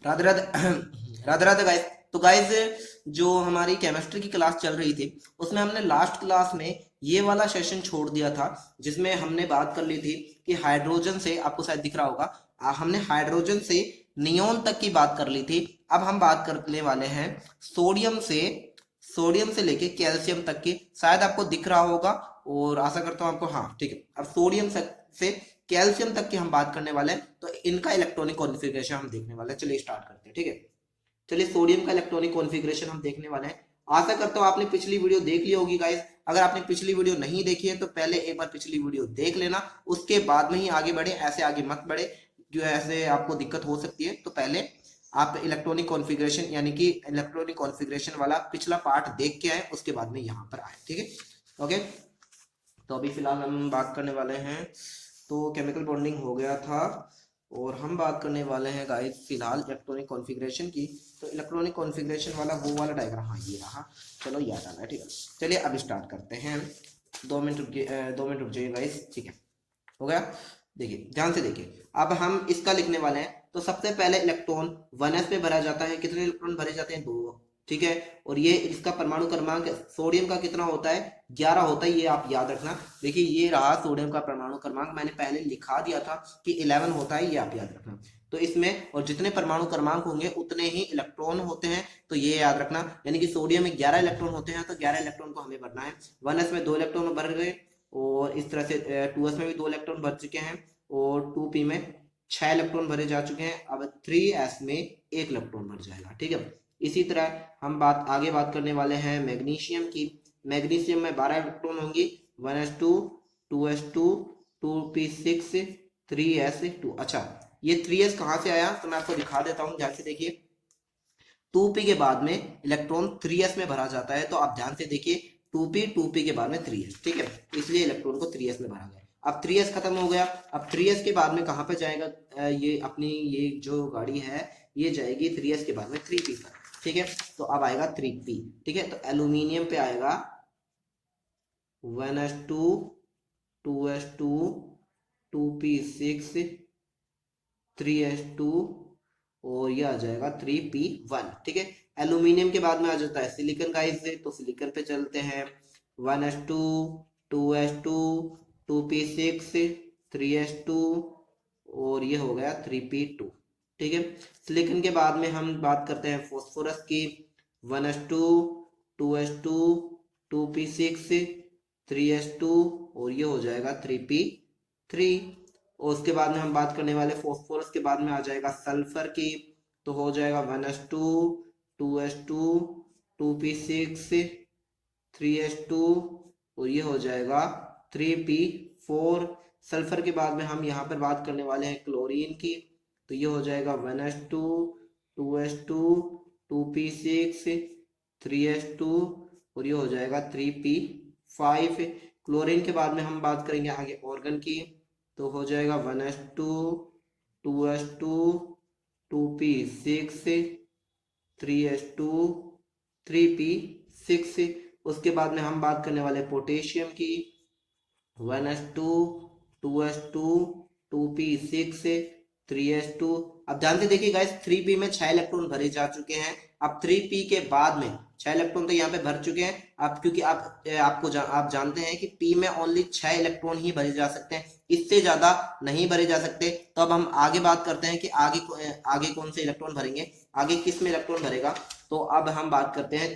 Radhe Radhe Radhe Radhe guys. तो guys, जो हमारी केमिस्ट्री की क्लास चल रही थी उसमें हमने लास्ट क्लास में ये वाला सेशन छोड़ दिया था, जिसमें हमने बात कर ली थी कि हाइड्रोजन से, आपको शायद दिख रहा होगा, हमने हाइड्रोजन से नियोन तक की बात कर ली थी। अब हम बात करने वाले हैं सोडियम से, सोडियम से लेके कैल्शियम तक की। शायद आपको दिख रहा होगा और आशा करता हूँ आपको, हाँ ठीक है। अब सोडियम से कैल्शियम तक की हम बात करने वाले हैं, तो इनका इलेक्ट्रॉनिक कॉन्फ़िगरेशन हम देखने वाले हैं। चलिए स्टार्ट करते हैं, ठीक है। चलिए सोडियम का इलेक्ट्रॉनिक कॉन्फ़िगरेशन हम देखने वाले हैं। आशा करता हूँ आपने पिछली वीडियो देख ली होगी गाइस। अगर आपने पिछली वीडियो नहीं देखी है तो पहले एक बार पिछली वीडियो देख लेना, उसके बाद में ही आगे बढ़े। ऐसे आगे मत बढ़े, जो ऐसे आपको दिक्कत हो सकती है। तो पहले आप इलेक्ट्रॉनिक कॉन्फ़िगरेशन यानी कि इलेक्ट्रॉनिक कॉन्फ़िगरेशन वाला पिछला पार्ट देख के आए, उसके बाद में यहाँ पर आए, ठीक है। ओके, तो अभी फिलहाल हम बात करने वाले हैं, तो केमिकल बॉन्डिंग हो गया था और हम बात करने वाले हैं गाइस फिलहाल इलेक्ट्रॉनिक कॉन्फ़िगरेशन की। तो इलेक्ट्रॉनिक कॉन्फ़िगरेशन वाला वो वाला डायग्राम, हाँ ये रहा। चलो याद आना है, ठीक है। चलिए अब स्टार्ट करते हैं। 2 मिनट रुकिए, 2 मिनट रुक जाइए गाइस, ठीक है। हो गया। देखिए ध्यान से देखिए, अब हम इसका लिखने वाले हैं। तो सबसे पहले इलेक्ट्रॉन 1s में भरा जाता है। कितने इलेक्ट्रॉन भरे जाते हैं? 2, ठीक है। और ये इसका परमाणु क्रमांक सोडियम का कितना होता है? 11 होता है, ये आप याद रखना। देखिए ये रहा सोडियम का परमाणु क्रमांक, मैंने पहले लिखा दिया था कि 11 होता है, ये आप याद रखना। तो इसमें और जितने परमाणु क्रमांक होंगे उतने ही इलेक्ट्रॉन होते हैं, तो ये याद रखना। यानी कि सोडियम में 11 इलेक्ट्रॉन होते हैं, तो 11 इलेक्ट्रॉन को हमें भरना है। 1s में 2 इलेक्ट्रॉन भर गए, और इस तरह से 2s में भी 2 इलेक्ट्रॉन भर चुके हैं, और 2p में 6 इलेक्ट्रॉन भरे जा चुके हैं। अब 3s में 1 इलेक्ट्रॉन भर जाएगा, ठीक है। इसी तरह हम आगे बात करने वाले हैं मैग्नीशियम की। मैग्नीशियम में 12 इलेक्ट्रॉन होंगी। 1s2, 2s2, 2p6, 3s2। अच्छा, ये 3s कहाँ से आया तो मैं आपको दिखा देता हूँ, ध्यान से देखिए। 2p के बाद में इलेक्ट्रॉन 3s में भरा जाता है, तो आप ध्यान से देखिए, 2p के बाद में 3s, ठीक है। इसलिए इलेक्ट्रॉन को 3s में भरा गया। अब 3s खत्म हो गया। अब 3s के बाद में कहाँ पे जाएगा? ये अपनी ये जो गाड़ी है ये जाएगी 3s के बाद में 3p पर, ठीक है। तो अब आएगा 3p, ठीक है। तो एल्यूमिनियम पे आएगा 1s2, 2s2, 2p6, 3s2, और ये आ जाएगा 3p1, ठीक है। एल्यूमिनियम के बाद में आ जाता है सिलिकॉन गाइस, तो सिलिकॉन पे चलते हैं। 1s2, 2s2, 2p6, 3s2, और ये हो गया 3p2, ठीक है। सिलिकॉन के बाद में हम बात करते हैं फॉस्फोरस की। 1s2, 2s2, 2p6, 3s2, और ये हो जाएगा 3p3। और उसके बाद में हम बात करने वाले फॉस्फोरस के बाद में आ जाएगा सल्फर की। तो हो जाएगा 1s2, 2s2, 2p6, 3s2, और ये हो जाएगा 3p4। सल्फर के बाद में हम यहाँ पर बात करने वाले हैं क्लोरीन की। तो ये हो जाएगा 1s2, 2s2, 2p6, 3s2, और ये हो जाएगा 3p5। क्लोरीन के बाद में हम बात करेंगे आगे ऑर्गन की। तो हो जाएगा 1s2, 2s2, 2p6, 3s2, 3p6। उसके बाद में हम बात करने वाले पोटेशियम की। 1s2, 2s2, 2p6, 3s2। अब ध्यान से देखिए गाइस, 3p में 6 इलेक्ट्रॉन भरे जा चुके हैं। अब 3p के बाद में 6 इलेक्ट्रॉन तो यहाँ पे भर चुके हैं। अब क्योंकि आप जानते हैं कि p में ओनली 6 इलेक्ट्रॉन ही भरे जा सकते हैं, इससे ज्यादा नहीं भरे जा सकते। तो अब हम आगे बात करते हैं कि आगे कौन से इलेक्ट्रॉन भरेंगे, आगे किस में इलेक्ट्रॉन भरेगा। तो अब हम बात करते हैं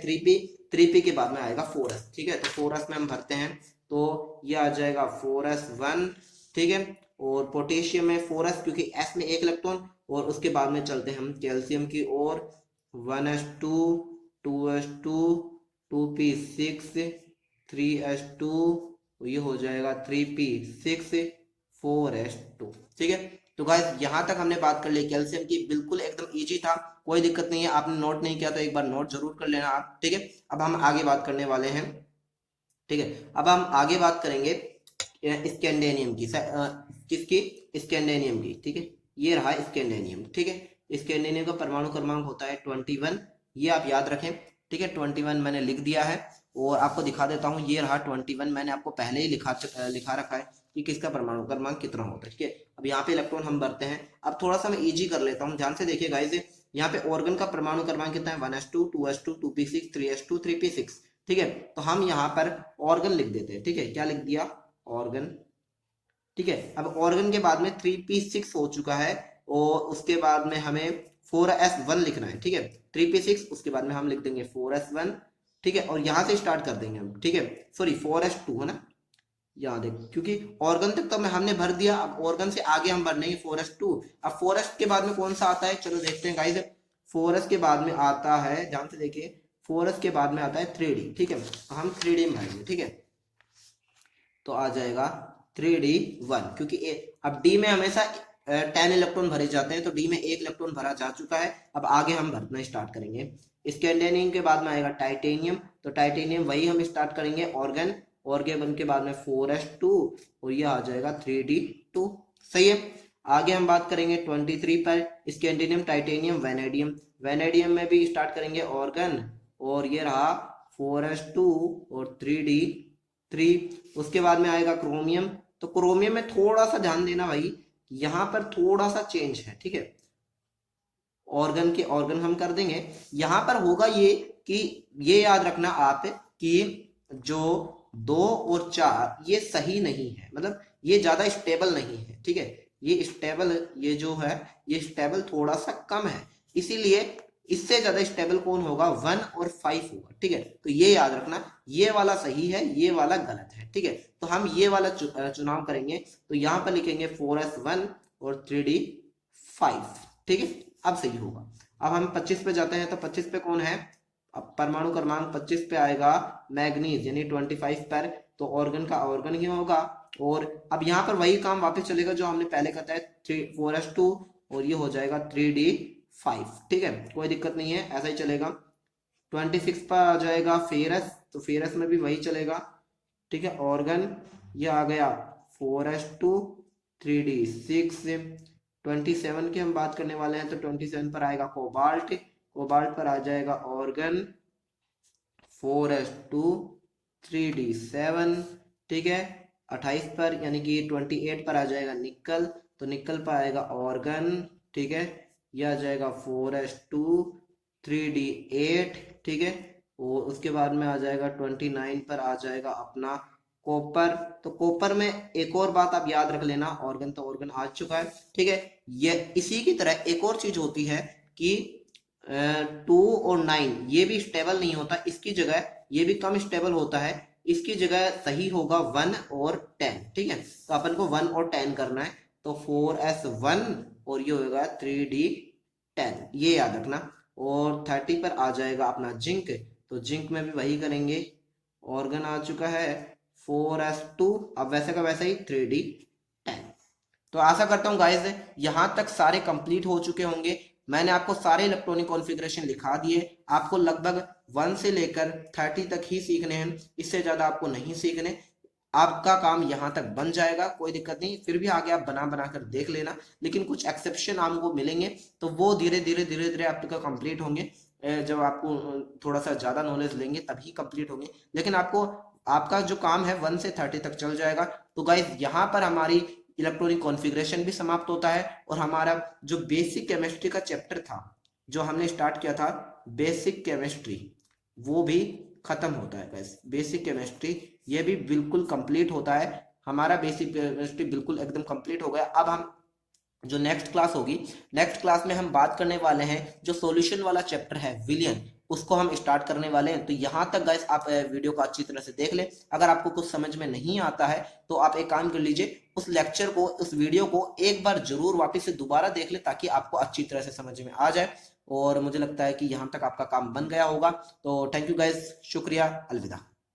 3p के बाद में आएगा 4s, ठीक है। तो 4s में हम भरते हैं, तो ये आ जाएगा 4s1, ठीक है। और पोटेशियम में 4s, क्योंकि s में 1 इलेक्ट्रॉन। और उसके बाद में चलते हैं हम कैल्शियम की ओर। 1s2, 2s2, 2p6, 3s2, ये हो जाएगा 3p6, 4s2, ठीक है। तो गाइस यहाँ तक हमने बात कर ली कैल्शियम की, बिल्कुल एकदम इजी था, कोई दिक्कत नहीं है। आपने नोट नहीं किया तो एक बार नोट जरूर कर लेना आप, ठीक है। अब हम आगे बात करने वाले हैं, ठीक है। अब हम आगे बात करेंगे स्कैंडेनियम की। किसकी? स्कैंडेनियम की, ठीक है। ये रहा स्कैंडेनियम, ठीक है। स्कैंडेनियम का परमाणु क्रमांक होता है 21, ये आप याद रखें, ठीक है। 21 मैंने लिख दिया है, और आपको दिखा देता हूँ। ये रहा 21, मैंने आपको पहले ही लिखा रखा है कि किसका परमाणु क्रमांक कितना होता है, ठीक है। अब यहाँ पे इलेक्ट्रॉन हम भरते हैं। अब थोड़ा सा मैं इजी कर लेता हूँ, ध्यान से देखिए गाइस। यहाँ पे ऑर्गन का परमाणु क्रमांक कितना है 1s2 2s2 2p6 3s2 3p6। ठीक है, तो हम यहाँ पर ऑर्गन लिख देते हैं। ठीक है, क्या लिख दिया, ऑर्गन। ठीक है, अब ऑर्गन के बाद में 3p6 हो चुका है और उसके बाद में हमें 4s1 लिखना है। ठीक है, 3p6 उसके बाद में हम लिख देंगे 4s1। ठीक है, और यहां से स्टार्ट कर देंगे हम। ठीक है, सॉरी 4s2 है ना, यहाँ देख, क्योंकि ऑर्गन तक तो हमने भर दिया, अब ऑर्गन से आगे हम भर देंगे 4s2। अब 4s के बाद में कौन सा आता है, चलो देखते हैं गाइस। 4s के बाद में आता है, ध्यान से देखिए, 4s के बाद में आता है 3d। ठीक है, तो हम 3d में भरेंगे। ठीक है, तो आ जाएगा 3d1, क्योंकि अब डी में हमेशा 10 इलेक्ट्रॉन भरे जाते हैं, तो डी में 1 इलेक्ट्रॉन भरा जा चुका है। अब आगे हम भरना स्टार्ट करेंगे। स्कैंडियम के बाद में आएगा टाइटेनियम, तो टाइटेनियम वही हम स्टार्ट करेंगे ऑर्गन। ऑर्गन के बाद में 4s2 और ये आ जाएगा 3d2। सही है, आगे हम बात करेंगे 23 पर, स्कैंडियम टाइटेनियम वेनेडियम। वेनेडियम में भी स्टार्ट करेंगे ऑर्गन और ये रहा 4s2 और 3d3। उसके बाद में आएगा क्रोमियम, तो क्रोमियम में थोड़ा सा ध्यान देना भाई, यहां पर थोड़ा सा चेंज है। ठीक है, ऑर्गन के ऑर्गन हम कर देंगे। यहां पर होगा ये कि ये याद रखना आप कि जो 2 और 4 ये सही नहीं है, मतलब ये ज्यादा स्टेबल नहीं है। ठीक है, ये स्टेबल, ये जो है ये स्टेबल थोड़ा सा कम है, इसीलिए इससे ज्यादा स्टेबल कौन होगा, 1 और 5 होगा। ठीक है, तो ये याद रखना, ये वाला सही है, ये वाला गलत है। ठीक है, तो हम ये वाला चुनाव करेंगे, तो यहां पर लिखेंगे 4s1 और 3d5। ठीक है, अब सही होगा। अब हम 25 पे जाते हैं, तो 25 पे कौन है, अब परमाणु क्रमांक 25 पे आएगा मैग्नीज, यानी 25 पर, तो ऑर्गन का ऑर्गन ही होगा। और अब यहाँ पर वही काम वापस चलेगा जो हमने पहले कहता है, 4s2 और ये हो जाएगा 3d5। ठीक है, कोई दिक्कत नहीं है, ऐसा ही चलेगा। 26 पर आ जाएगा फेरस, तो फेरस में भी वही चलेगा। ठीक है, ऑर्गन ये आ गया 4s2 3d6। 27 की हम बात करने वाले हैं, तो 27 पर आएगा कोबाल्ट। कोबाल्ट पर आ जाएगा ऑर्गन 4s2 3d7। ठीक है, 28 पर यानी कि 28 पर आ जाएगा निकल, तो निकल पर आएगा ऑर्गन। ठीक है, यह आ जाएगा 4s2 3d8। ठीक है, और उसके बाद में आ जाएगा 29 पर आ जाएगा अपना कॉपर। तो कॉपर में एक और बात आप याद रख लेना, ऑर्गन तो ऑर्गन आ चुका है। ठीक है, ये इसी की तरह एक और चीज होती है कि 2 और 9 ये भी स्टेबल नहीं होता, इसकी जगह ये भी कम स्टेबल होता है, इसकी जगह सही होगा 1 और 10। ठीक है, तो अपन को 1 और 10 करना है, तो 4s1 और ये होगा 3d10, ये याद रखना। और 30 पर आ जाएगा अपना जिंक, तो जिंक में भी वही करेंगे। ऑर्गन आ चुका है 4s2, अब वैसे का वैसा ही 3d10। तो आशा करता हूं गाइस यहां तक सारे कंप्लीट हो चुके होंगे। मैंने आपको सारे इलेक्ट्रॉनिक कॉन्फ़िगरेशन लिखा दिए, आपको लगभग 1 से लेकर 30 तक ही सीखने हैं, इससे ज्यादा आपको नहीं सीखने। आपका काम यहां तक बन जाएगा, कोई दिक्कत नहीं, फिर भी आगे आप बना बना कर देख लेना, लेकिन कुछ एक्सेप्शन आपको मिलेंगे, तो वो धीरे धीरे आपका कंप्लीट होंगे। जब आपको थोड़ा सा ज्यादा नॉलेज लेंगे तभी कंप्लीट होंगे, लेकिन आपको आपका जो काम है 1 से 30 तक चल जाएगा। तो गाइस यहाँ पर हमारी इलेक्ट्रॉनिक कॉन्फ़िगरेशन भी समाप्त होता है और हमारा जो बेसिक केमिस्ट्री का चैप्टर था जो हमने स्टार्ट किया था बेसिक केमिस्ट्री, वो भी खत्म होता है गाइस। बेसिक केमिस्ट्री ये भी बिल्कुल कंप्लीट होता है, हमारा बेसिक केमिस्ट्री बिल्कुल एकदम कंप्लीट हो गया। अब हम जो नेक्स्ट क्लास होगी, नेक्स्ट क्लास में हम बात करने वाले हैं जो सॉल्यूशन वाला चैप्टर है विलियन, उसको हम स्टार्ट करने वाले हैं। तो यहाँ तक गाइस आप वीडियो को अच्छी तरह से देख लें। अगर आपको कुछ समझ में नहीं आता है तो आप एक काम कर लीजिए, उस लेक्चर को, उस वीडियो को एक बार जरूर वापस से दोबारा देख ले, ताकि आपको अच्छी तरह से समझ में आ जाए। और मुझे लगता है कि यहाँ तक आपका काम बन गया होगा। तो थैंक यू गाइस, शुक्रिया, अलविदा।